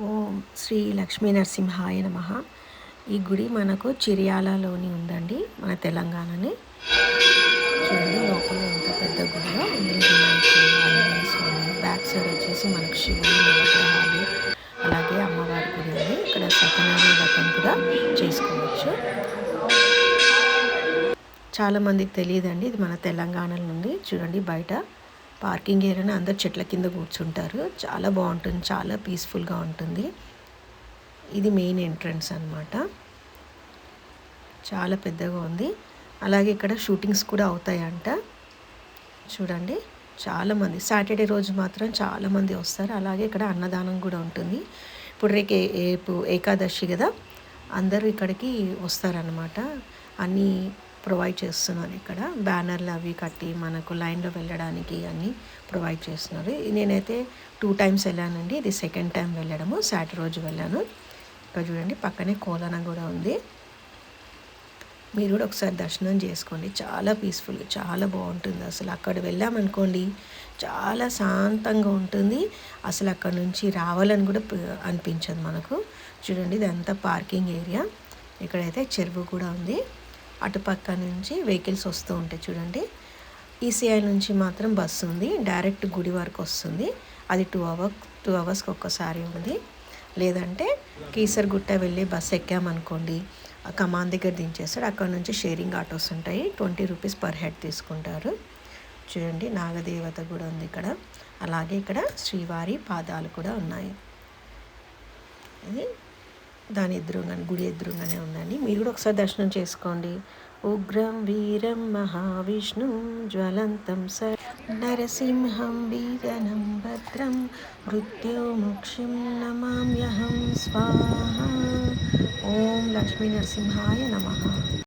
ఓం శ్రీ లక్ష్మీ నరసింహాయ నమః. ఈ గుడి మనకు చిర్యాలలోని ఉందండి, మన తెలంగాణని. చూడండి లోపల ఎంత పెద్ద గుడిలో. ఇందులో వినాయకుడు, ఆంజనేయ స్వామి, బ్యాక్ సైడ్ వచ్చేసి మనకు శివుడు, నవగ్రహాలు, అలాగే అమ్మవారి గుడి ఉంది. ఇక్కడ సత్యనారాయణ వ్రతం కూడా చేసుకోవచ్చు. చాలామందికి తెలియదండి, ఇది మన తెలంగాణ నుండి. చూడండి బయట పార్కింగ్ ఏరియాని అందరు చెట్ల కింద కూర్చుంటారు. చాలా బాగుంటుంది, చాలా పీస్ఫుల్గా ఉంటుంది. ఇది మెయిన్ ఎంట్రన్స్ అన్నమాట. చాలా పెద్దగా ఉంది. అలాగే ఇక్కడ షూటింగ్స్ కూడా అవుతాయంట. చూడండి చాలామంది సాటర్డే రోజు మాత్రం చాలామంది వస్తారు. అలాగే ఇక్కడ అన్నదానం కూడా ఉంటుంది. ఇప్పుడు రేపు ఏకాదశి కదా, అందరూ ఇక్కడికి వస్తారనమాట. అన్నీ ప్రొవైడ్ చేస్తున్నారు. ఇక్కడ బ్యానర్లు అవి కట్టి మనకు లైన్లో వెళ్ళడానికి అన్నీ ప్రొవైడ్ చేస్తున్నారు. నేనైతే 2 times వెళ్ళానండి, ఇది సెకండ్ టైం వెళ్ళడము. సాటర్డే రోజు వెళ్ళాను. ఇక్కడ చూడండి పక్కనే కోలానం కూడా ఉంది. మీరు కూడా ఒకసారి దర్శనం చేసుకోండి. చాలా పీస్ఫుల్, చాలా బాగుంటుంది. అసలు అక్కడ వెళ్ళామనుకోండి చాలా శాంతంగా ఉంటుంది. అసలు అక్కడ నుంచి రావాలని కూడా అనిపించదు మనకు. చూడండి ఇదంతా పార్కింగ్ ఏరియా. ఇక్కడైతే చెరువు కూడా ఉంది. అటుపక్క నుంచి వెహికల్స్ వస్తూ ఉంటాయి. చూడండి ఈసీఐ నుంచి మాత్రం బస్సు ఉంది, డైరెక్ట్ గుడి వరకు వస్తుంది. అది 2 అవర్స్కి ఒక్కసారి ఉంది. లేదంటే కీసరగుట్ట వెళ్ళి బస్సు ఎక్కామనుకోండి, కమాన్ దగ్గర దించేస్తాడు. అక్కడ నుంచి షేరింగ్ ఆటోస్ ఉంటాయి, 20 రూపీస్ పర్ హెడ్ తీసుకుంటారు. చూడండి నాగదేవత కూడా ఉంది ఇక్కడ. అలాగే ఇక్కడ శ్రీవారి పాదాలు కూడా ఉన్నాయి. ఇది దాని ఎదురుగానే, గుడి ఎదురుగానే ఉందండి. మీరు కూడా ఒకసారి దర్శనం చేసుకోండి. ఉగ్రం వీరం మహావిష్ణు జ్వలంతం నరసింహం వీరనం భద్రం మృత్యుముక్షిం నమామ్యహం స్వాహా. ఓం లక్ష్మీ నరసింహాయ నమః.